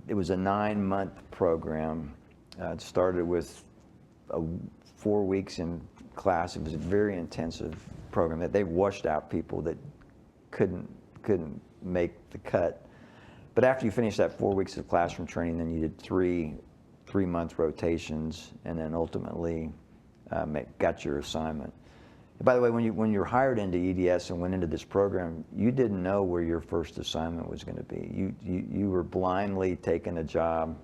It was a 9-month program. It started with 4 weeks in class. It was a very intensive program that they washed out people that couldn't make the cut. But after you finish that 4 weeks of classroom training, then you did three-month rotations, and then ultimately got your assignment. And by the way, when you're hired into EDS and went into this program, you didn't know where your first assignment was going to be. You were blindly taking a job,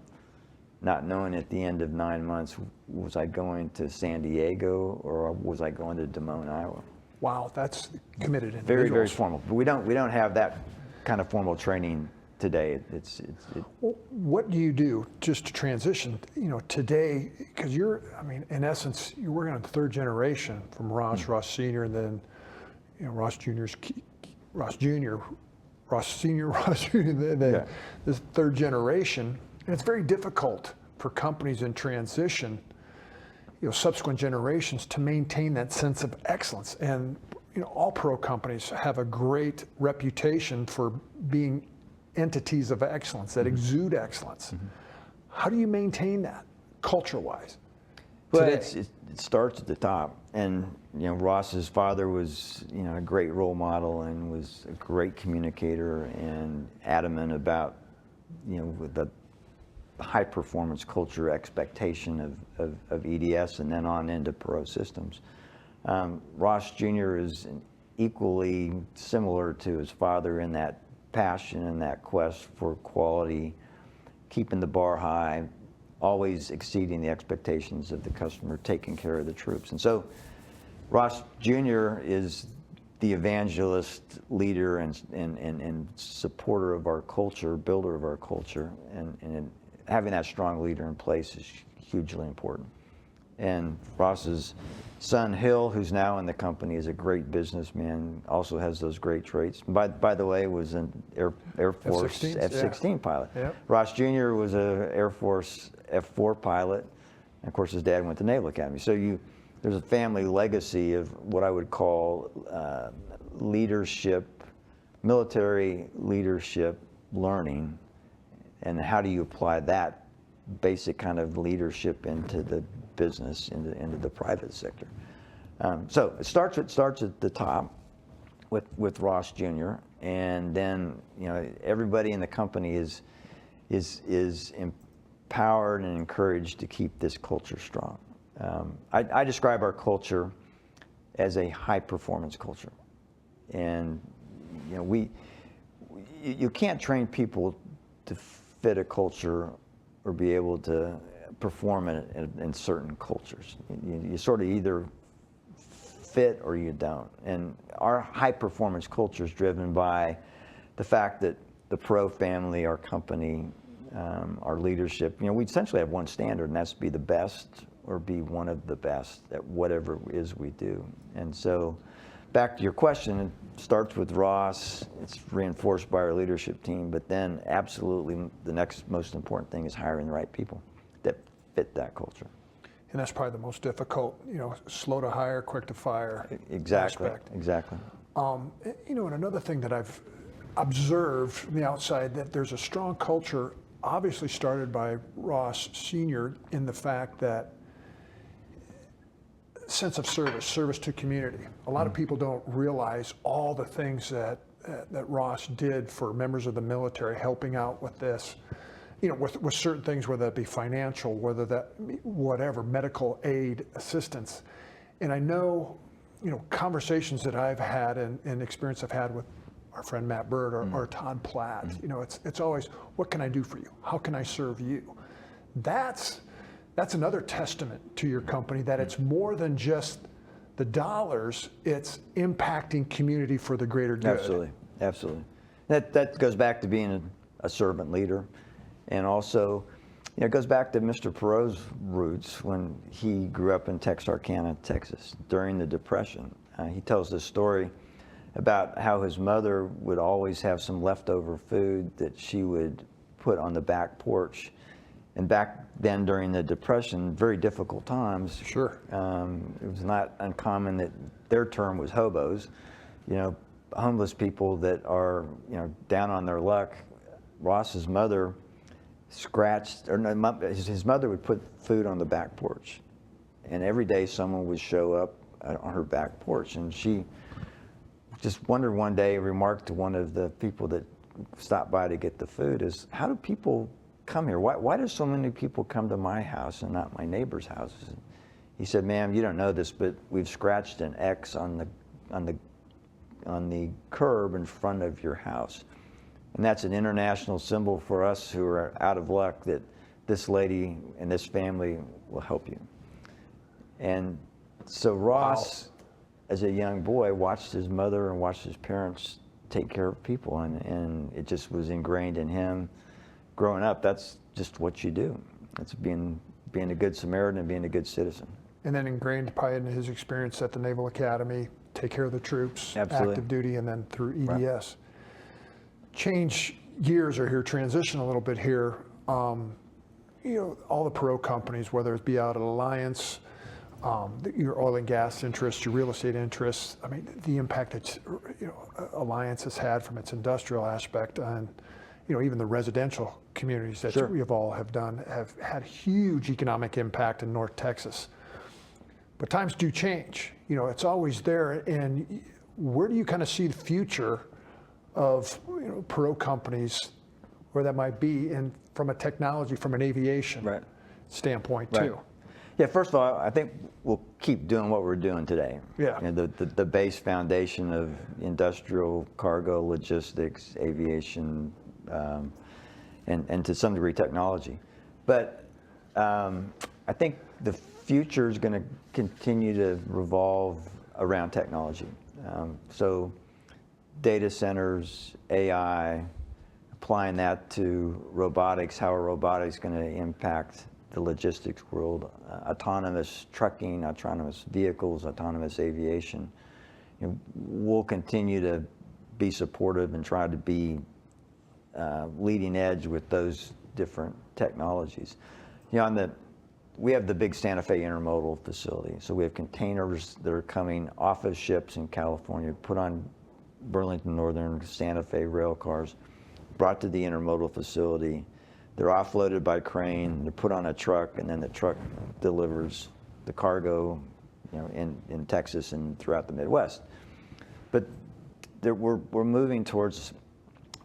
not knowing at the end of 9 months, was I going to San Diego or was I going to Des Moines, Iowa? Wow, that's committed individuals. Very, very formal. But we don't have that kind of formal training today. Well, what do you do just to transition, today, because in essence, you're working on the third generation from Ross, Ross Sr., and then, Ross Jr., Ross Jr., and then this third generation. And it's very difficult for companies in transition, subsequent generations, to maintain that sense of excellence. And, all pro companies have a great reputation for being entities of excellence that exude excellence. How do you maintain that culture-wise? Well, it starts at the top, and Ross's father was a great role model and was a great communicator and adamant about the high performance culture expectation of EDS and then on into Perot Systems. Ross Jr. is equally similar to his father in that passion and that quest for quality, keeping the bar high, always exceeding the expectations of the customer, taking care of the troops. And so Ross Jr. is the evangelist, leader, and supporter of our culture, builder of our culture, and having that strong leader in place is hugely important. And Ross's son Hill, who's now in the company, is a great businessman, also has those great traits. By the way, was an Air Force F-16 pilot. Yep. Ross Jr. was a Air Force F-4 pilot. And of course, his dad went to Naval Academy. So there's a family legacy of what I would call leadership, military leadership learning, and how do you apply that basic kind of leadership into the business, into the private sector. So it starts at the top with Ross Jr. and then everybody in the company is empowered and encouraged to keep this culture strong. I describe our culture as a high performance culture, and you can't train people to fit a culture or be able to perform in certain cultures. You sort of either fit or you don't. And our high performance culture is driven by the fact that the Pro family, our company, our leadership, we essentially have one standard, and that's be the best or be one of the best at whatever it is we do. And so back to your question, it starts with Ross, it's reinforced by our leadership team, but then absolutely the next most important thing is hiring the right people that fit that culture. And that's probably the most difficult, slow to hire, quick to fire aspect. Exactly. And another thing that I've observed from the outside, that there's a strong culture obviously started by Ross Sr. in the fact that sense of service to community. A lot of people don't realize all the things that Ross did for members of the military, helping out with this, with certain things, whether that be financial, whether that, whatever, medical aid, assistance. And I know, conversations that I've had and experience I've had with our friend Matt Bird or Todd Platt, it's always, what can I do for you? How can I serve you? That's another testament to your company, that it's more than just the dollars, it's impacting community for the greater good. Absolutely. That goes back to being a servant leader. And also, it goes back to Mr. Perot's roots when he grew up in Texarkana, Texas, during the Depression. He tells this story about how his mother would always have some leftover food that she would put on the back porch. And back then, during the Depression, very difficult times. Sure. It was not uncommon that their term was hobos, homeless people that are, down on their luck. Ross's mother his mother would put food on the back porch, and every day someone would show up on her back porch, and she just wondered one day, remarked to one of the people that stopped by to get the food, is, how do people come here? Why do so many people come to my house and not my neighbor's houses? And he said, ma'am, you don't know this, but we've scratched an X on the curb in front of your house. And that's an international symbol for us who are out of luck, that this lady and this family will help you. And so Ross, as a young boy, watched his mother and watched his parents take care of people, and it just was ingrained in him. Growing up, that's just what you do. It's being a good Samaritan and being a good citizen. And then ingrained probably in his experience at the Naval Academy, take care of the troops, Absolutely. Active duty, and then through EDS. Right. Change gears or here, transition a little bit here. All the Perot companies, whether it be out at Alliance, your oil and gas interests, your real estate interests, I mean, the impact that Alliance has had from its industrial aspect on, even the residential communities that we have done have had huge economic impact in North Texas. But times do change. It's always there. And where do you kind of see the future of Perot companies, where that might be, and from a technology, from an aviation standpoint too? Yeah, first of all, I think we'll keep doing what we're doing today. Yeah. The base foundation of industrial, cargo, logistics, aviation, and to some degree technology. But I think the future is going to continue to revolve around technology. So data centers, AI, applying that to robotics, how are robotics going to impact the logistics world, autonomous trucking, autonomous vehicles, autonomous aviation. We'll continue to be supportive and try to be leading edge with those different technologies. We have the big Santa Fe intermodal facility, so we have containers that are coming off of ships in California, put on Burlington Northern, Santa Fe rail cars, brought to the intermodal facility. They're offloaded by crane, they're put on a truck, and then the truck delivers the cargo, in Texas and throughout the Midwest. But we're moving towards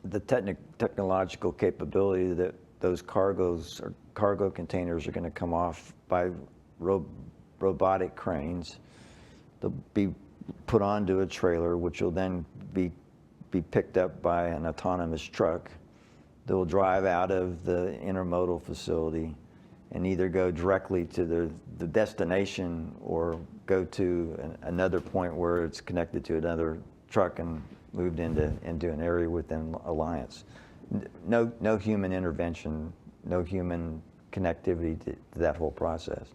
the technological capability that those cargo containers are going to come off by robotic cranes. They'll be put onto a trailer, which will then be picked up by an autonomous truck that will drive out of the intermodal facility and either go directly to the destination or go to another point where it's connected to another truck and moved into an area within Alliance. No human intervention, no human connectivity to that whole process.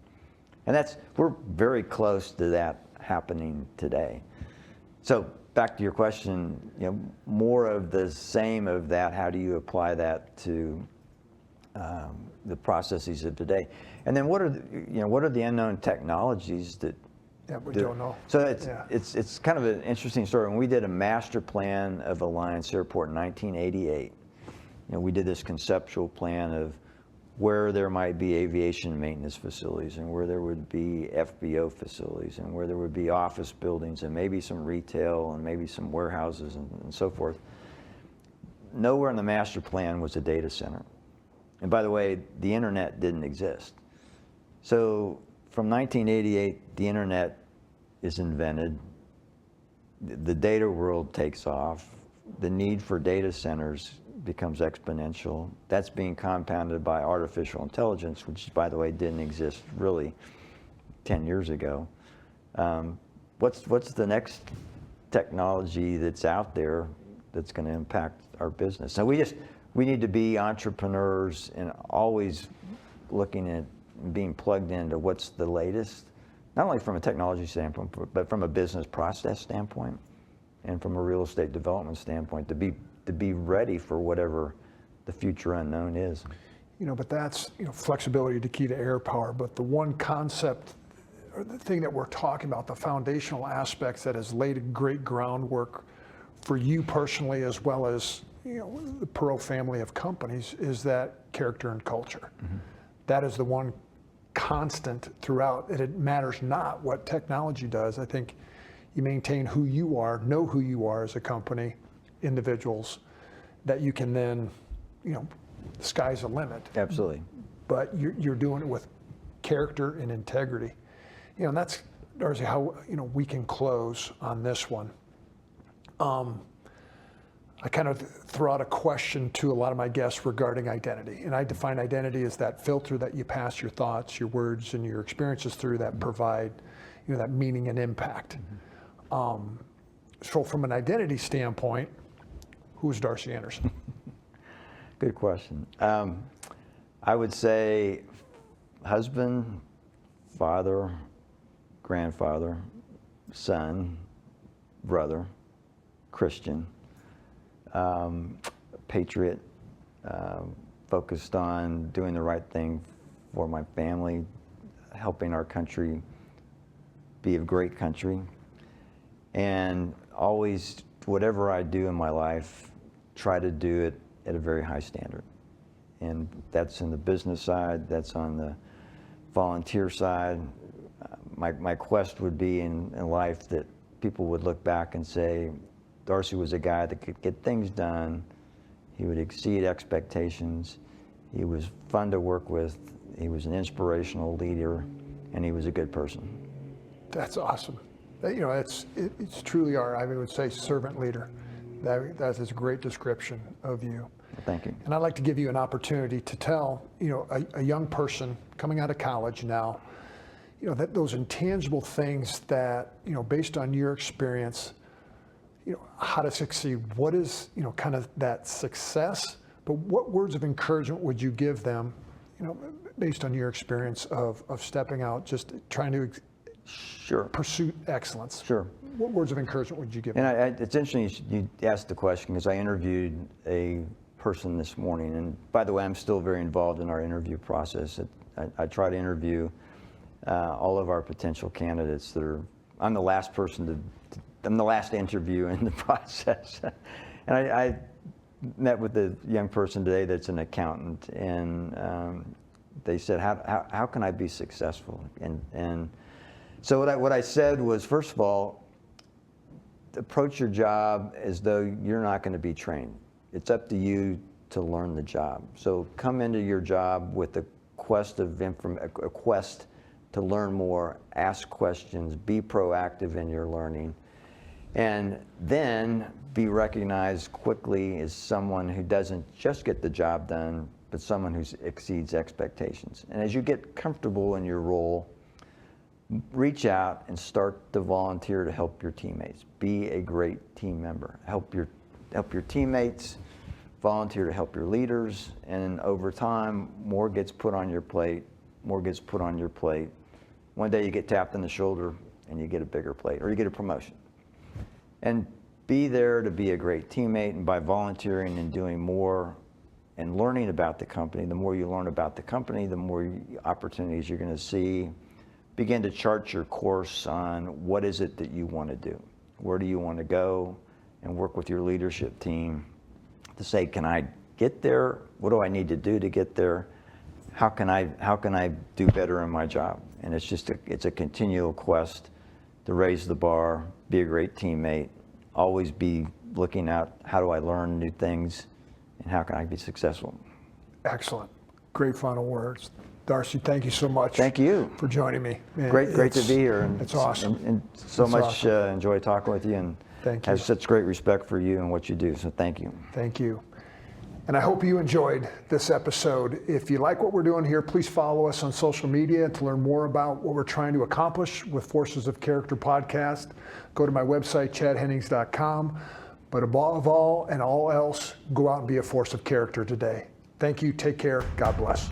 And we're very close to that happening today. So back to your question, more of the same of that, how do you apply that to the processes of today? And then what are the unknown technologies that we don't know. So it's kind of an interesting story. When we did a master plan of Alliance Airport in 1988, we did this conceptual plan of where there might be aviation maintenance facilities and where there would be FBO facilities and where there would be office buildings and maybe some retail and maybe some warehouses and so forth. Nowhere in the master plan was a data center. And by the way, the internet didn't exist. So from 1988, the internet is invented, the data world takes off, the need for data centers becomes exponential. That's being compounded by artificial intelligence, which, by the way, didn't exist really 10 years ago. What's the next technology that's out there that's going to impact our business? So we need to be entrepreneurs and always looking at being plugged into what's the latest, not only from a technology standpoint, but from a business process standpoint and from a real estate development standpoint, to be ready for whatever the future unknown is. But that's, flexibility to key to air power. But the one concept, or the thing that we're talking about, the foundational aspects that has laid a great groundwork for you personally, as well as, the Perot family of companies, is that character and culture. Mm-hmm. That is the one constant throughout, and it matters not what technology does. I think you maintain who you are, know who you are as a company, individuals, that you can then, the sky's the limit. Absolutely. But you're doing it with character and integrity. And that's, Darcy, how we can close on this one. I kind of throw out a question to a lot of my guests regarding identity. And I define identity as that filter that you pass your thoughts, your words, and your experiences through that provide, that meaning and impact. Mm-hmm. So from an identity standpoint, who's Darcy Anderson? Good question. I would say husband, father, grandfather, son, brother, Christian, patriot, focused on doing the right thing for my family, helping our country be a great country, and always, whatever I do in my life, try to do it at a very high standard. And that's in the business side, that's on the volunteer side. My quest would be in life that people would look back and say, Darcy was a guy that could get things done. He would exceed expectations. He was fun to work with. He was an inspirational leader, and he was a good person. That's awesome. It's truly I would say servant leader. That is a great description of you. Thank you. And I'd like to give you an opportunity to tell, a young person coming out of college now, that those intangible things that, based on your experience, how to succeed. What is, kind of that success, but what words of encouragement would you give them, based on your experience of stepping out, just trying to Sure. pursue excellence. Sure. What words of encouragement would you give? And it's interesting you asked the question because I interviewed a person this morning. And by the way, I'm still very involved in our interview process. I try to interview all of our potential candidates I'm the last I'm the last interview in the process. And I met with a young person today that's an accountant, and they said, how can I be successful? And so what I said was, first of all, approach your job as though you're not going to be trained. It's up to you to learn the job. So come into your job with a quest to learn more, ask questions, be proactive in your learning, and then be recognized quickly as someone who doesn't just get the job done, but someone who exceeds expectations. And as you get comfortable in your role, reach out and start to volunteer to help your teammates. Be a great team member. Help your teammates, volunteer to help your leaders, and over time, more gets put on your plate, more gets put on your plate. One day you get tapped on the shoulder and you get a bigger plate, or you get a promotion. And be there to be a great teammate, and by volunteering and doing more and learning about the company, the more you learn about the company, the more opportunities you're going to see. Begin to chart your course on what is it that you want to do. Where do you want to go? And work with your leadership team to say, can I get there? What do I need to do to get there? How can I do better in my job? And it's a continual quest to raise the bar, be a great teammate, always be looking at how do I learn new things, and how can I be successful? Excellent. Great final words. Darcy, thank you so much. Thank you for joining me. Man, great to be here. And it's awesome. And so it's much awesome. Enjoy talking with you, and thank you. have such great respect for you and what you do. So thank you. Thank you. And I hope you enjoyed this episode. If you like what we're doing here, please follow us on social media to learn more about what we're trying to accomplish with Forces of Character podcast. Go to my website, chadhennings.com. But above all and all else, go out and be a force of character today. Thank you. Take care. God bless.